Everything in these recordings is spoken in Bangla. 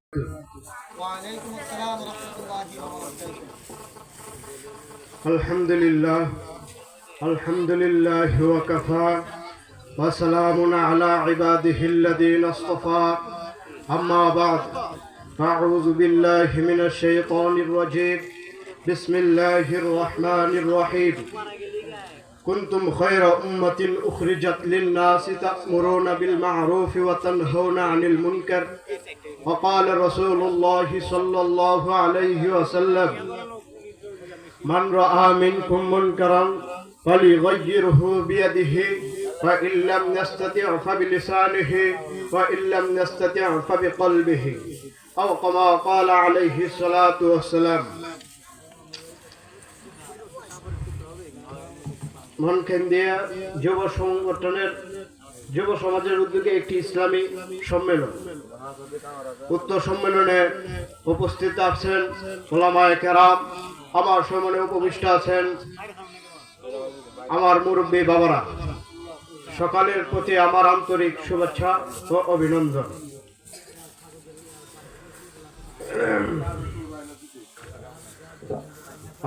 وعليكم السلام ورحمة الله وبركاته. الحمد لله وكفى وسلام على عباده الذين اصطفى أما بعد فأعوذ بالله من الشيطان الرجيم بسم الله الرحمن الرحيم كنتم خير أمة أخرجت للناس تأمرون بالمعروف وتنهون عن المنكر وقال رسول الله صلى الله عليه وسلم من رأى منكم منكرا فليغيره بيده فإن لم يستطع فبلسانه وإن لم يستطع فبقلبه أو كما قال عليه الصلاة والسلام. মনকেন্দ্রিয়া যুব সংগঠনের যুব সমাজের উদ্যোগে একটি ইসলামী সম্মেলন। উক্ত সম্মেলনে উপস্থিত আছেন ওলামায়ে কেরাম, আমার সামনে উপবিষ্ট আছেন আমার মুরব্বী বাবারা। সকালের প্রতি আমার আন্তরিক শুভেচ্ছা ও অভিনন্দন।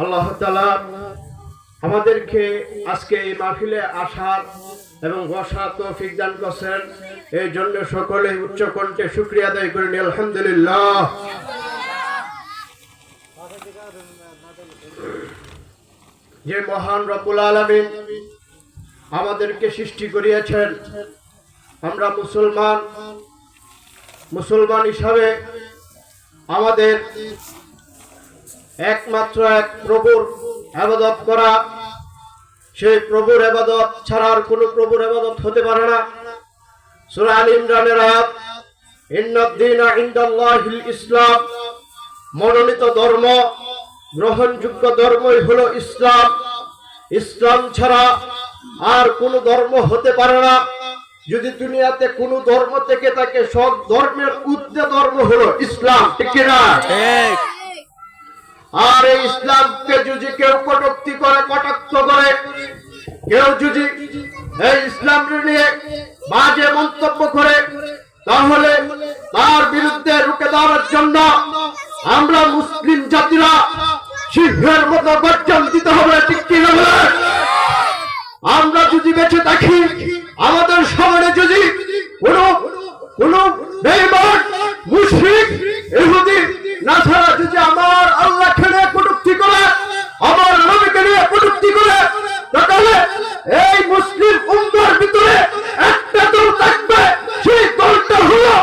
আল্লাহ তাআলা আমাদেরকে আজকে এই মাহফিলে আসার এবং বসার তৌফিক দান করেছেন, এই জন্য সকলে উচ্চ কণ্ঠে শুকরিয়া আদায় করেন আলহামদুলিল্লাহ। যে মহান রব্বুল আলামিন আমাদেরকে সৃষ্টি করিয়েছেন, আমরা মুসলমান হিসাবে আমাদের একমাত্র এক প্রভুর ইবাদত করা, সেই প্রভুর ইবাদত ছাড়া আর কোনো প্রভুর ইবাদত হতে পারে না। সূরা আল ইমরানের আয়াত ইন্নাদ-দীনা ইনদাল্লাহিল ইসলাম, মনোনীত ধর্ম, গ্রহণযোগ্য ধর্মই হলো ইসলাম। ইসলাম ছাড়া আর কোনো ধর্ম হতে পারে না। যদি দুনিয়াতে কোনো ধর্ম থেকে থাকে, সব ধর্মের উচ্চ ধর্ম হলো ইসলাম, ঠিক কি না? ঠিক। আর এই ইসলামকে যদি কেউ কটূক্তি করে, কটাক্ষ করে, কেউ যদি এই ইসলাম নিয়ে বাজে মন্তব্য করে, তাহলে তার বিরুদ্ধে রুখে দেওয়ার জন্য আমরা মুসলিম জাতিরা সিংহের মতো গর্জন দিতে হবে, ঠিক কি না? আমরা যদি বেঁচে থাকি, আমাদের সামনে যদি কোন বেঈমান, মুশরিক, ইহুদি, নাসারা যদি আমার আল্লাহকে নিয়ে কটূক্তি করে, আমার নবীকে নিয়ে কটূক্তি করে, তাহলে এই মুসলিম উম্মার ভিতরে একটা দল থাকবে, সেই দলটা হলো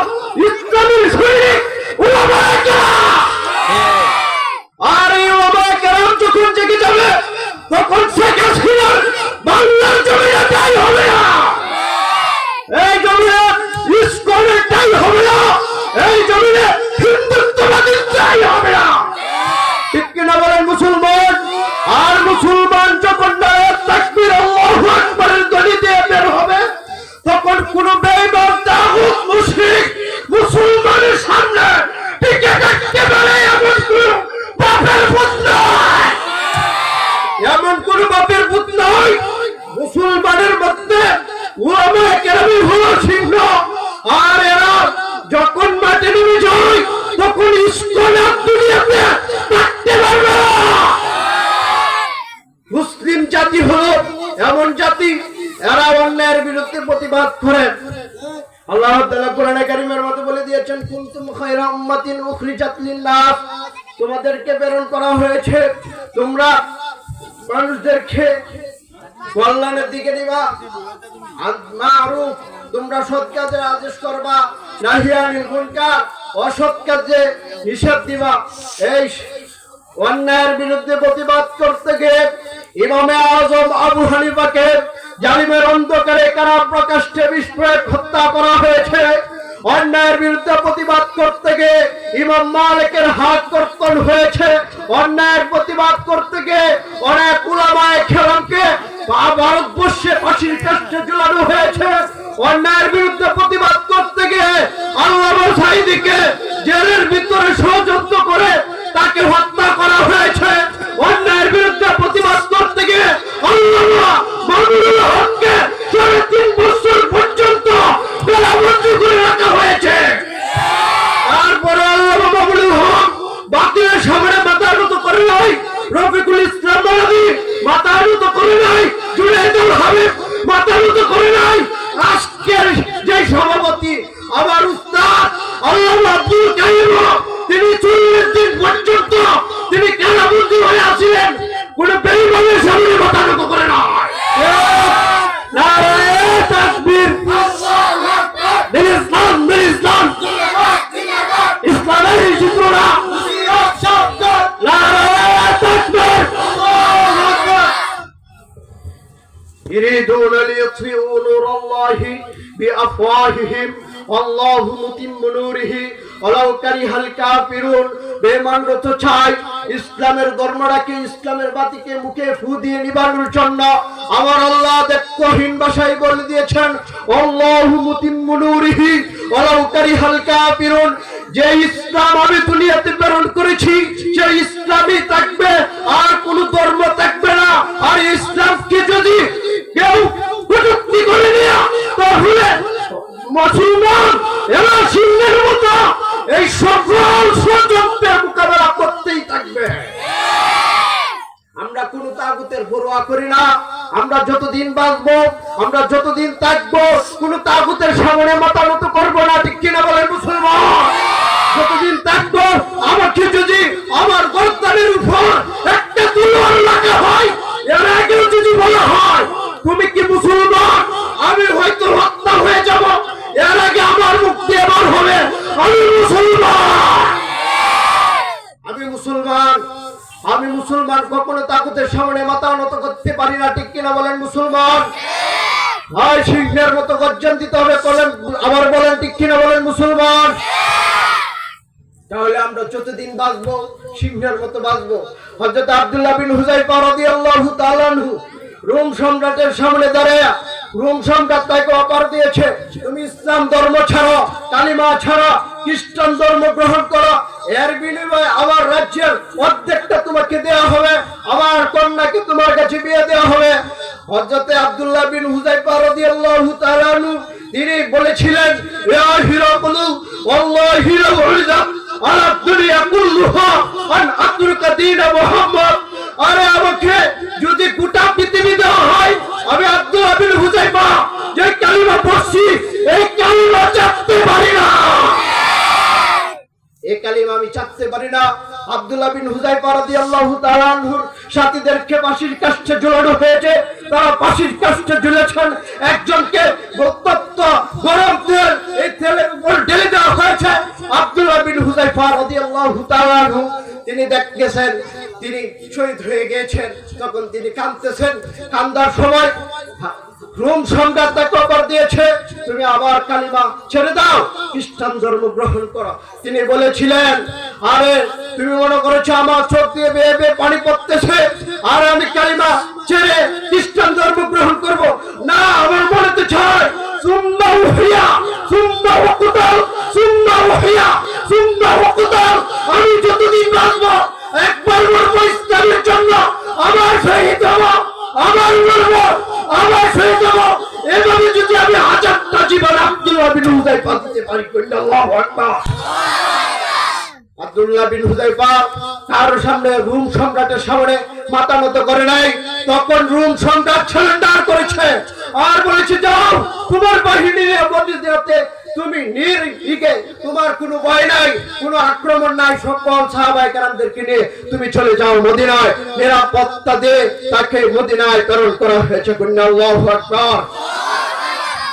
ইসলামের সৈনিক উলামায়ে কেরাম। আর এই উলামায়ে কেরাম যখন জেগে যাবে, তখন শেখ হাসিনার বাংলার জমিনে ঠাঁই হবে না, এই জমিনে ইসকনের ঠাঁই হবে না, এই জমিনে হিন্দুত্ববাদীর ঠাঁই হবে না, ঠিক কিনা বলেন মুসলমান? আর মুসলমান যখন নারায়ে তাকবীর আল্লাহু আকবারের ধ্বনি দিয়ে বের হবে, তখন কোন বেঈমান, তাগুত, মুশরিক মুসলমানের সামনে টিকে থাকতে পারে এমন কোন বাপের পুত নয়, এমন কোন বাপের পুত নয়। মুসলমানের মধ্যে উলামায়ে কেরামই হলো সিংহ। আর এরা যখন মাঠে নেমে যায়, তখন ইসকনের দুনিয়াতে থাকতে পারবে না। মুসলিম জাতি হলো এমন জাতি, এরা অন্যায়ের বিরুদ্ধে প্রতিবাদ করে। আল্লাহ তাআলা কোরআনে কারীমের মধ্যে বলে দিয়েছেন, কুনতুম খায়রা উম্মাতিন উখরিজাত লিন-নাস, তোমাদেরকে প্রেরণ করা হয়েছে, তোমরা মানুষদেরকে কল্যাণের দিকে নিবা, মারুফ, তোমরা সৎ কাজের আদেশ করবা, নাহি আনিল মুনকার, অসৎ কাজে নিষেধ দিবা। এই অন্যায়ের বিরুদ্ধে প্রতিবাদ করতে গিয়ে ইমামে আযম আবু হানিফাকে জালিমের অন্ধকারে কারাপ্রকাশ্যে বিষ প্রয়োগ হত্যা করা হয়েছে। অন্যায়ের বিরুদ্ধে প্রতিবাদ করতে গিয়ে ইমাম মালিকের হাত কর্তন হয়েছে। অন্যায়ের প্রতিবাদ করতে গিয়ে অনেক উলামায়ে কেরামকে ভারতবর্ষে ফাঁসির কাস্টে ঝুলানো হয়েছে। অন্যায়ের বিরুদ্ধে প্রতিবাদ করতে গিয়ে আল্লামা সাঈদীকে জেলের ভিতরে ষড়যন্ত্র করে তাকে হত্যা করা হয়েছে। অন্যায়ের বিরুদ্ধে প্রতিবাদ করতে গিয়ে আল্লামা মামুনুল হককে 3.5 বছর পর্যন্ত বেলাবন্দি করে রাখা হয়েছে। তারপরে আল্লামা সামনে মাথা নত করে নাই, রফিকুল ইসলাম বালাদি মাথা নত করে নাই, জুনায়েদুল হাবিব মাথা নত করে নাই। আজকের যে সভাপতি আমার উস্তাদ আল্লামা আব্দুল কাইয়ুম, তিনি 40 দিন পর্যন্ত তিনি কারাবন্দী হয়ে আছিলেন, কোন বেঈমানের সামনে মাথা নত করে নাই। নারে তাকবীর, আল্লাহু আকবার, দিন ইসলাম, দিন ইসলাম, ইসলামের চিত্রটা يريدون ليطفئوا نور الله بأفواههم والله متم نوره ولو كره الكافرون। বেঈমানরা তো চায় ইসলামের ধর্মটাকে, ইসলামের বাতিকে মুখে ফু দিয়ে নিবানোর জন্য। আমার আল্লাহ দেখহীন ভাষায় বলে দিয়েছেন আল্লাহু মুতিম্মু নূরিহি ওয়ালাউ কারিহাল কাফিরুন। যে ইসলাম আমি দুনিয়াতে প্রেরণ করেছি সেই ইসলামই থাকবে, আর কোন ধর্ম থাকবে না। আর ইসলামকে যদি কেউ কটূক্তি করে নিয়ে তাহলে মুসলমান এরা সিংহের মতো এই সকল ষড়যন্ত্রের মোকাবেলা করতেই থাকবে। আমরা কোন তাগুতের পরোয়া করি না। আমরা যতদিন বাঁচবো, আমরা যতদিন থাকবো, কোন তাগুতের সামনে মাথা নত করবো না, ঠিক কিনা বলেন মুসলমান? যতদিন থাকবো আমাকে যদি আমার গর্দানের উপর একটা তলোয়ার লাগা হয়, এর আগেও যদি বলা হয় তুমি কি মুসলমান, আমি হয়তো হত্যা হয়ে যাব, এর আগে আমার মুক্তি এবার হবে আমি মুসলমান। আমি মুসলমান, আমি মুসলমান, কখনো তাগুতের সামনে মাথা নত করতে পারি না, ঠিক কিনা বলেন মুসলমান? হয় সিংহের মতো গর্জন দিতে হবে, আবার বলেন ঠিক কিনা বলেন মুসলমান? তাহলে আমরা যতদিন বাঁচবো সিংহের মতো বাঁচবো। হযরত আব্দুল্লাহ বিন হুযায়ফা রাদিয়াল্লাহু তাআলা আনহু রোম সম্রাটের সামনে দাঁড়ায়, রোম সম্রাট তাকে অফার দিয়েছে তুমি ইসলাম ধর্ম ছাড়ো, কালিমা ছাড়ো, খ্রিস্টান ধর্ম গ্রহণ করো, এর বিনিময়ে আমার রাজ্যের অর্ধেকটা তোমাকে দেওয়া হবে, আমার কন্যাকে তোমার কাছে বিয়ে দেওয়া হবে। হযরত আব্দুল্লাহ বিন হুযায়ফা রাদিয়াল্লাহু তাআলা আনহু তিনি বলেছিলেন ইয়া হিরাকুলু ওয়াল্লাহি লা উযা আলা দুনিয়া কুল্লুহা আন আতরুকা দীন মুহাম্মদ। আরে আমাকে যদি গোটা পৃথিবী দেওয়া হয়, আমি আব্দুল্লাহ বিন হুযায়ফা যে কালিমা পড়ছি এই কালিমা চাপতে পারি না, এই কালিমা আমি চাপতে পারি না। আব্দুল্লাহ বিন হুযায়ফা রাদিয়াল্লাহু তাআলা আনহুর সাথীদেরকে ফাঁসির কাষ্ঠে ঝুলানো হয়েছে, তারা ফাঁসির কাষ্ঠে ঝুলেছেন। একজনকে উত্তপ্ত গরম তেল এই তেলের উপর ঢেলে দেওয়া হয়েছে। আব্দুল্লাহ বিন হুযায়ফা রাদিয়াল্লাহু তাআলা আনহু তিনি দেখতেছেন তিনি শহীদ হয়ে গিয়েছেন, তখন তিনি কাঁদতেছেন। কান্দার সময় রোম সম্রাট তাকে অফার দিয়েছে তুমি আবার কালিমা ছেড়ে দাও, খ্রিস্টান ধর্ম গ্রহণ করো। তিনি বলেছিলেন আরে তুমি মনে করেছো আমার চোখ দিয়ে বেয়ে বেয়ে পানি পড়তেছে আর আমি কালিমা ছেড়ে খ্রিস্টান ধর্ম গ্রহণ করব না? আমার বলতে চাই সুন্নাহ ওয়াহিয়া, সুন্নাহ ওয়াকুতাল, সুন্নাহ ওয়াহিয়া, সুন্নাহ ওয়াকুতাল। আমি যতদিন বাঁচবো একবার মরবো ইসলামের জন্য, আমার শহীদ হব, আমার মরবো, আমার শহীদ হব। এভাবে যদি আমি হাজারটা জীবন আব্দুল্লাহ বিন হুযায়ফা দিতে পারি, আল্লাহু আকবার। আব্দুল্লাহ বিন হুযায়ফা তার সামনে রোম সম্রাটের সামনে মাথা নত করে নাই। তখন রোম সম্রাট সারেন্ডার করেছে আর বলেছে যাও তোমার বাহিনী নিয়ে মদিনাতে তুমি নির্ভীকে, তোমার কোনো ভয় নাই, কোনো আক্রমণ নাই, সকল সাহাবায়ে কেরামদেরকে নিয়ে তুমি চলে যাও মদিনায়। নিরাপত্তা দিয়ে তাকে মদিনায় প্রেরণ করা হয়েছে। আল্লাহু আকবার।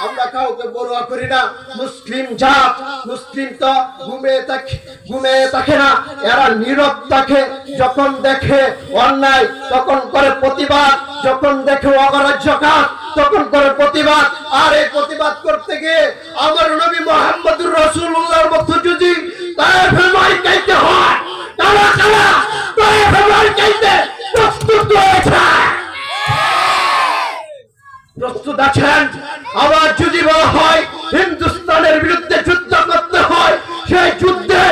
আমরা কাউকে পরোয়া করি না। মুসলিম জাত, মুসলিম তো ঘুমিয়ে থাকে না, এরা নীরব থাকে। যখন দেখে অন্যায় তখন করে প্রতিবাদ, যখন দেখে অগ্রাহ্য কাজ তখন করে প্রতিবাদ। আর এই প্রতিবাদ করতে গিয়ে আমার নবী মুহাম্মদুর রাসূলুল্লাহর মতো যদি তায়েফের মাইক গাইতে হয়, কারা কারা তায়েফের মাইক গাইতে প্রস্তুত হয়েছে, প্রস্তুত আছেন? আবার যদি বলা হয় হিন্দুস্তানের বিরুদ্ধে যুদ্ধ করতে হয়, সেই যুদ্ধে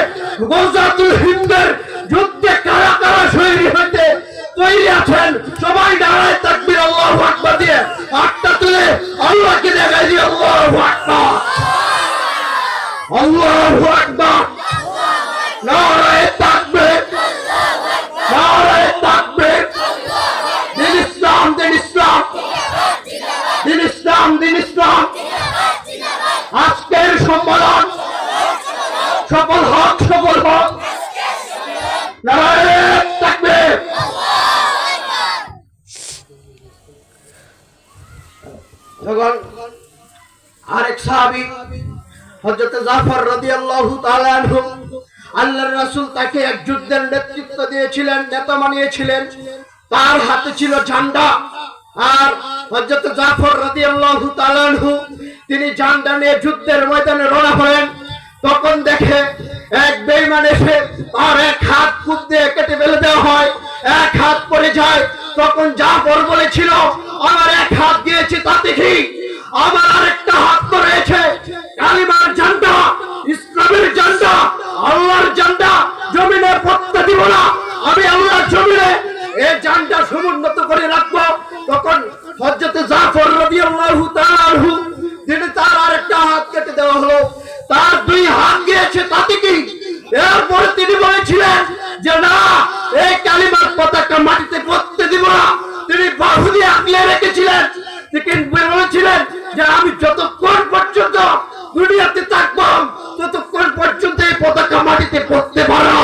গজাতুল হিন্দের যুদ্ধে কারা কারা শহীদ হইতে তৈরি আছেন? সবাই নারায়ে তাকবীর আল্লাহু আকবার দিয়ে হাতটা তুলে আল্লাহকে দেখাই দিয়ে আল্লাহু আকবার, আল্লাহু আকবার, নারায়ে তাকবীর, সফল হোক, সফল হোক। নারায়ে তাকবীর। তখন আরেক সাহাবী হযরত জাফর রাদিয়াল্লাহু তাআলা আনহু, আল্লাহর রাসূল তাকে এক যুদ্ধের নেতৃত্ব দিয়েছিলেন, নেতা বানিয়েছিলেন। তার হাতে ছিল ঝান্ডা। আর হযরত জাফর রাদিয়াল্লাহু তাআলা আনহু তিনি ঝান্ডা নিয়ে যুদ্ধের ময়দানে রওনা হলেন। তখন দেখে এক বেঈমান এসে তার এক হাত কুপ দিয়ে কেটে ফেলে দেওয়া হয়, এক হাত পড়ে যায়। তখন জাফর বলেছিল, আমার এক হাত দিয়েছি তাতে কি, আমার আরেকটা হাত তো রয়েছে, কালিমার ঝান্ডা, ইসলামের ঝান্ডা, আল্লাহর ঝান্ডা, জমিনে পড়তে দিব না, আমি আল্লাহর জমিনে এই ঝান্ডা সমুন্নত করে রাখবো। তখন হযরত জাফর রাদিয়াল্লাহু তাআলা আনহু তিনি তার আরেকটা হাত কেটে দেওয়া হলো, তার দুই হাত গিয়েছে তাতে কি। এরপরে তিনি বলেছিলেন যে না, এই কালিমার পতাকা মাটিতে পড়তে দিব না। তিনি বাহু দিয়ে আঁকলে রেখেছিলেন, তিনি বলেছিলেন যে আমি যতক্ষণ পর্যন্ত দুনিয়াতে থাকবো ততক্ষণ পর্যন্ত এই পতাকা মাটিতে পড়তে পারো।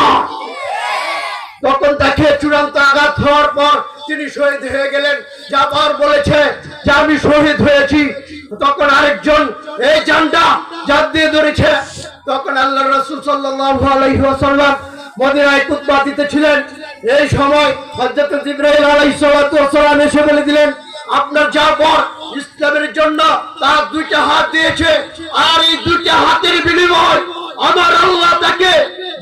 তখন তাকে চূড়ান্ত আঘাত হওয়ার পর তিনি শহীদ হয়ে গেলেন। জাফর বলেছে যে আমি শহীদ হয়েছি। তখন আরেকজন এই ঝান্ডা জাত দিয়ে ধরেছে। তখন আল্লাহর রাসূল সাল্লাল্লাহু আলাইহি ওয়াসাল্লাম মদিনায় খুতবা দিতেছিলেন। এই সময় হযরত জিবরাইল আলাইহিস সালাতু ওয়াসসালাম এসে বলে দিলেন, আপনার জাফর ইসলামের জন্য তার দুইটা হাত দিয়েছে, আর এই দুইটা হাতের বিনিময় আমার আল্লাহ তাকে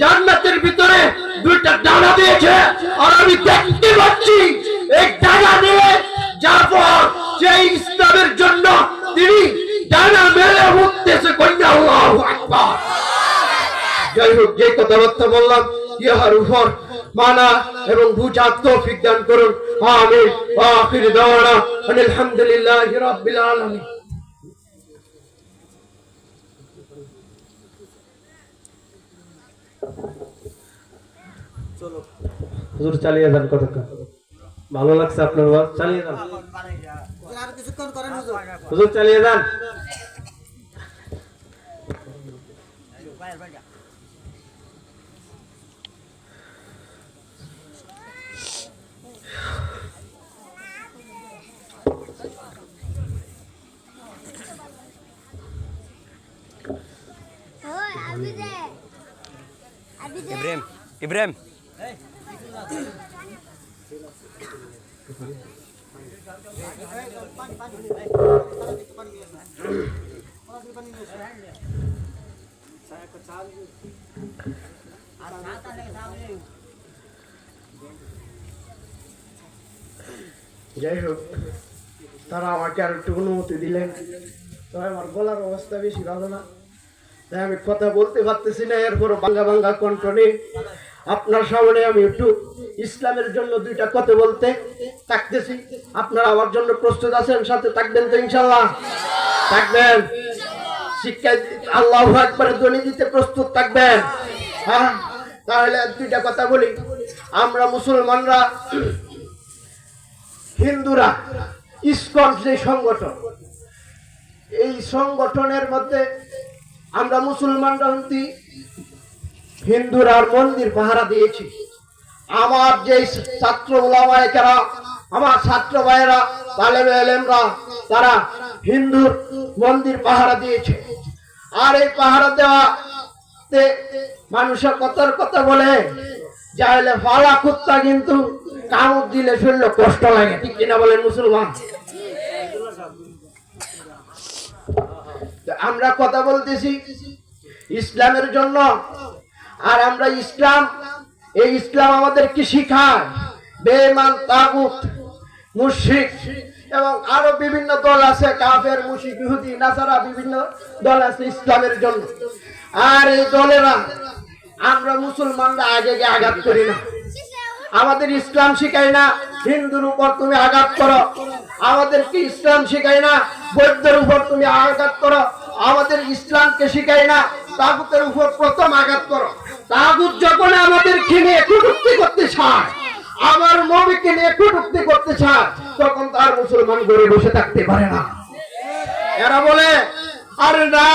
জান্নাতের ভিতরে দুইটা ডানা দিয়েছে। আর আমি দেখতে পাচ্ছি এই ডানা দিয়ে জাফর সেই ইসলামের জন্য তিনি ডানা মেলে উঠতেছে। কইনা আল্লাহু আকবার। যাই হোক, যে কথাবার্তা বললাম ইহার উপর মানা এবং বুঝার তৌফিক দান করুন, আমিন। ওয়া আখিরু দাওয়ানা আলহামদুলিল্লাহি রাব্বিল আলামিন। হুজুর চালিয়ে যান, কতক্ষণ ভালো লাগছে আপনার ওয়াজ, চালিয়ে যান আর কিছুক্ষণ করেন হুজুর। হুজুর, চালিয়ে যান। Ibrahim, Ibrahim. যাই হোক, তারা আমাকে আর একটু অনুমতি দিলেন। তবে আমার গলার অবস্থা বেশি ভালো না, তাই আমি কথা বলতে পারতেছি না। এরপর বাঙ্গা বাঙ্গা কণ্ঠ নেই। আপনার সামনে আমি একটু ইসলামের জন্য দুইটা কথা বলতে থাকতেছি। আপনারা আমার জন্য প্রস্তুত আছেন? সাথে থাকবেন তো ইনশাআল্লাহ? থাকবেন? শিক্ষা আল্লাহু আকবার ধ্বনি দিতে প্রস্তুত থাকবেন? হ্যাঁ, তাহলে দুইটা কথা বলি। আমরা মুসলমানরা, হিন্দুরা ইসকন যে সংগঠন, এই সংগঠনের মধ্যে আমরা মুসলমানরা হিন্দুরা মন্দির পাহারা দিয়েছি। আমার যে ছাত্র ওলামায়ে কেরাম, আমার ছাত্র ভাইয়েরা, তালেবে ইলমরা, তারা হিন্দুর মন্দির পাহারা দিয়েছে। আর এই পাহারা দেওয়াতে মানুষের কথার কথা বলে যাইলে ফালা কুত্তা কিন্তু কামড় দিলে শরীরে কষ্ট লাগে, ঠিক কিনা বলেন মুসলমান? আমরা কথা বলতেছি ইসলামের জন্য। আর আমরা ইসলাম, এই ইসলাম আমাদেরকে শিখায় বেঈমান, তাগুত, মুশরিক এবং আরো বিভিন্ন দল আছে, কাফের, মুশরিক, ইহুদি, নাসারা, বিভিন্ন দল আছে ইসলামের জন্য। আর এই দলেরা আমরা মুসলমানরা আগে আঘাত করি না। আমাদের ইসলাম শিখায় না হিন্দুর উপর তুমি আঘাত করো, আমাদেরকে ইসলাম শিখায় না বৌদ্ধের উপর তুমি আঘাত করো, আমাদের ইসলামকে শিখায় না তাগুতের উপর প্রথম আঘাত করো। তাগুত যখন আমাদেরকে নিয়ে কটূক্তি করতে চায়, আমার নবীকে নিয়ে কটূক্তি করতে চায়, তখন তার মুসলমান ঘরে বসে থাকতে পারে না। এরা বলে আরে না,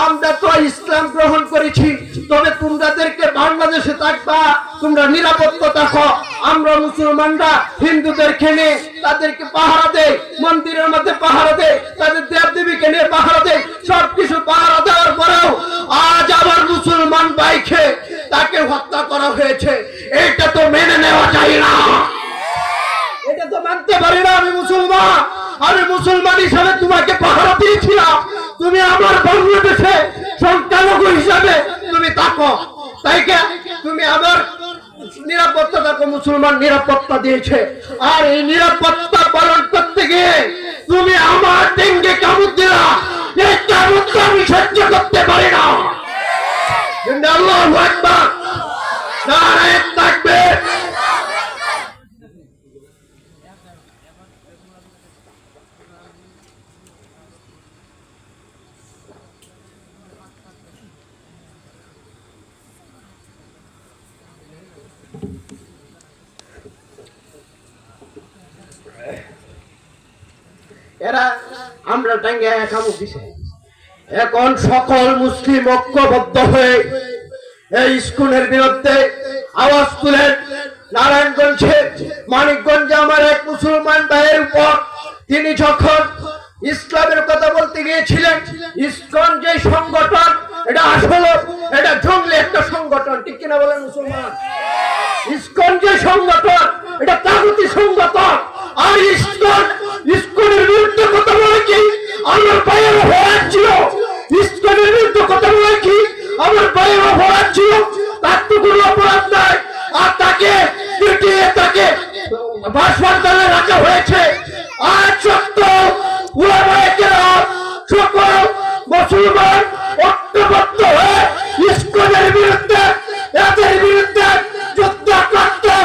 আমরা তো ইসলাম গ্রহণ করেছি, তবে তোমরাদেরকে বাংলাদেশে থাকবা, তোমরা নিরাপত্তা থাকো। আমরা মুসলমানরা হিন্দুদেরকে নিয়ে তাদেরকে পাহারা দেয়, মন্দিরের মধ্যে পাহারা দেয়, তাদের দেবদেবীকে নিয়ে পাহারা দেয়, সবকিছু পাহারা দেওয়ার পরেও আজ আবার মুসলমান ভাইকে তাকে হত্যা করা হয়েছে। এটা তো মেনে নেওয়া যায় না, এটা তো মানতে পারি না। আমি মুসলমান হিসাবে তোমাকে পাহারা দিয়েছিলাম, তুমি আমার বাংলাদেশে সংখ্যালঘু হিসাবে তুমি থাকো, তাই তুমি আমার নিরাপত্তা থাকো। মুসলমান নিরাপত্তা দিয়েছে, আর এই নিরাপত্তা পালন করতে গিয়ে তুমি আমার ডেঙ্গে কামড় দিলা। এই কামড় আমি সহ্য করতে পারি না। আল্লাহু আকবার, নারায়ে তাকবীর। এরা আমরা টাঙ্গে কামড় দিছে। এখন সকল মুসলিম ঐক্যবদ্ধ হয়ে এই স্কুলের বিরুদ্ধে আওয়াজ তুলেন। নারায়ণগঞ্জে, মানিকগঞ্জে আমার এক মুসলমান ভাইয়ের উপর, তিনি যখন ইসলামের কথা বলতে গিয়েছিলেন, ইসকন যে সংগঠন, এটা আসলে এটা জঙ্গলি একটা সংগঠন, ঠিক কিনা বলেন মুসলমান? ইসকন যে সংগঠন, এটা তাগুতি সংগঠন। আর ইসকনের বিরুদ্ধে কথা বলে কি আমার ভাইয়ের অপরাধ ছিল? ইসকনের বিরুদ্ধে কথা বলে কি আমার ভাইয়ের অপরাধ ছিল? তার তো কোনো অপরাধ নাই, আর তাকে পিটিয়ে তাকে হাসপাতালে রাখা হয়েছে। আর সত্য উলামায়ে কেরাম সকল মুসলমান ঐক্যবদ্ধ হয়ে ইসকনের বিরুদ্ধে, এদের বিরুদ্ধে যুদ্ধ করতে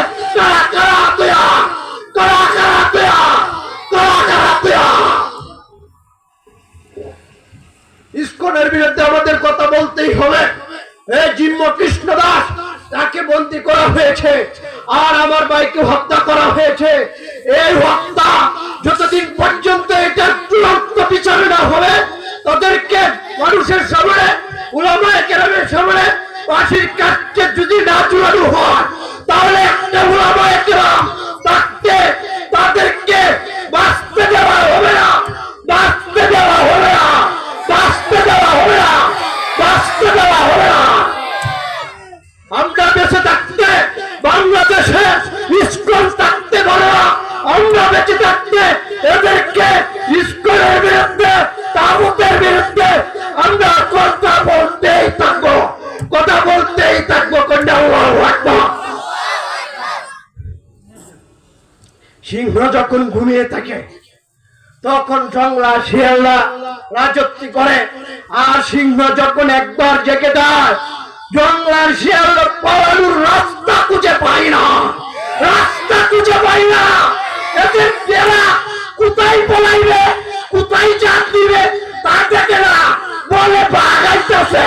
ইসকনের বিরুদ্ধে আমাদের কথা বলতেই হবে। এই জিম্ম কৃষ্ণ দাস, তাকে বন্দী করা হয়েছে, আর আমার ভাইকে হত্যা করা হয়েছে। এই হত্যা যতদিন পর্যন্ত এটার চূড়ান্ত বিচার না হবে, তাদেরকে মানুষের সামনে, উলামায়ে কেরামের সামনে ফাঁসির কাঠে যদি না ঝুলানো হয়, তাহলে একটা উলামায়ে কেরাম থাকতে তাদেরকে বাঁচতে দেওয়া হবে না, বাঁচতে দেওয়া হবে না, বাঁচতে দেওয়া হবে না, বাঁচতে দেওয়া হবে না। আমরা বেঁচে থাকতে বাংলাদেশে ইসকন থাকতে পারে না। আমরা বেঁচে থাকতে এদেরকে ইসকনের বিরুদ্ধে, তাগুতের বিরুদ্ধে আমরা কথা বলতেই থাকবো, কথা বলতেই থাকবো। আল্লাহু আকবার। সিংহ যখন ঘুমিয়ে থাকে, তখন জংলা শিয়ালরা রাজত্ব করে। আর সিংহ যখন একবার জেগে যায়, জংলার শিয়ালরা পালানোর রাস্তা খুঁজে পায় না, রাস্তা খুঁজে পায় না। এদের এরা কোথায় পলাইবে, কোথায় জাত দিবে তা দেখে না, বলে বাগাইতেছে,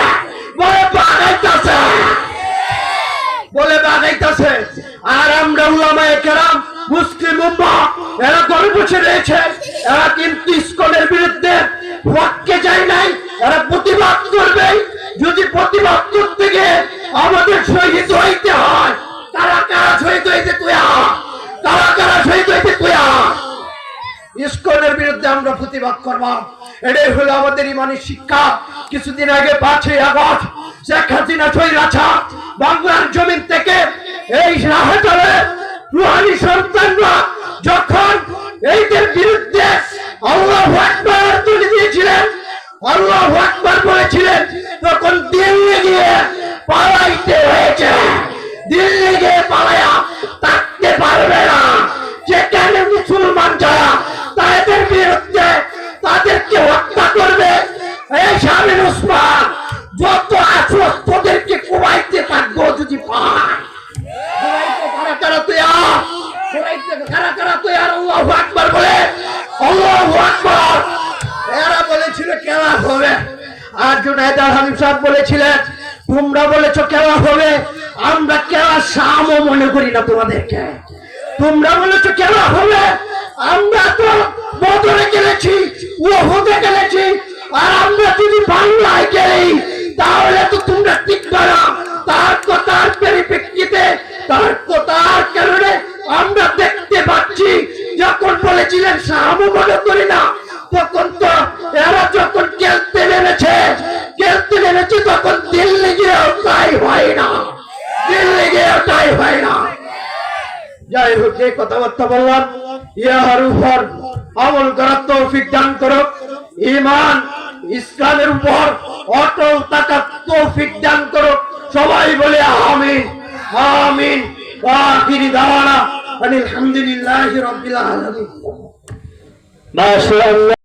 বলে বাগাইতেছে, বলে বাগাইতেছে। আর আমরা উলামায়ে কেরাম, মুসলিম উম্মাহ, এরা ঘরে বসে রয়েছে, এরা কিন্তু ইসকনের বিরুদ্ধে পক্ষে যায় নাই, এরা প্রতিবাদ করবে। যদি প্রতিবাদ করতে গিয়ে আমাদের শহীদ হইতে হয়, কারা কারা শহীদ হইতে তুয়া, কারা কারা শহীদ হইতে তুয়া, ইসকনের বিরুদ্ধে আমরা প্রতিবাদ করব। এটাই হলো আমাদের ইমানি শিক্ষা। কিছুদিন আগে 5ই আগস্ট শেখ হাসিনা স্বৈরাচার বাংলার জমিন থেকে এই রাহাজারে রুহানি সন্তানরা যখন এইদের বিরুদ্ধে আল্লাহু আকবার তুলে দিয়েছিলেন, আল্লাহু আকবার বলেছিলেন, তখন দিল্লি গিয়ে পালাইতে হয়েছে। দিল্লি গিয়ে পালায়া থাকতে পারবে না। যেখানে মুসলমান যারা তাদের বিরুদ্ধে তাদেরকে হত্যা করবে, এই শামীম ওসমান যত আছো তোদেরকে কুবাইতে থাকবো যদি পায়। কারা কারা তৈয়ার, কারা কারা তৈয়ার আল্লাহু আকবার বলে, আল্লাহু আকবার। এরা বলেছিল খেলা হবে, আর জুনায়েদ আল হাবিব সাহেব বলেছিলেন তোমরা বলেছো খেলা হবে, আমরা খেলা সামও মনে করি না তোমাদেরকে। তোমরা বলেছো খেলা হবে, আমরা তো বদরে খেলেছি, উহুদে খেলেছি, আর আমরা যদি বাংলায় গেলেই তাহলে তো তোমরা টিকবে না। তার কথার পরিপ্রেক্ষিতে তার কথার কারণে আমরা দেখতে পাচ্ছি যখন বলেছিলেন সাহাবু মনে করি না, তখন তো এরা যখন খেলতে নেমেছে তখন দিল্লি গিয়েও তাই হয় না, দিল্লি গিয়েও তাই হয় না। যাই হোক, এই কথাবার্তা বললাম, ইহার উপর আমল করার তৌফিক দান করো, ঈমান ইসলামের উপর অটল থাকার তৌফিক দান করো। সবাই বলে আমিন আমিন। ওয়া আখিরি দাওয়ানা আলহামদুলিল্লাহি রাব্বিল আলামিন। মাশাআল্লাহ।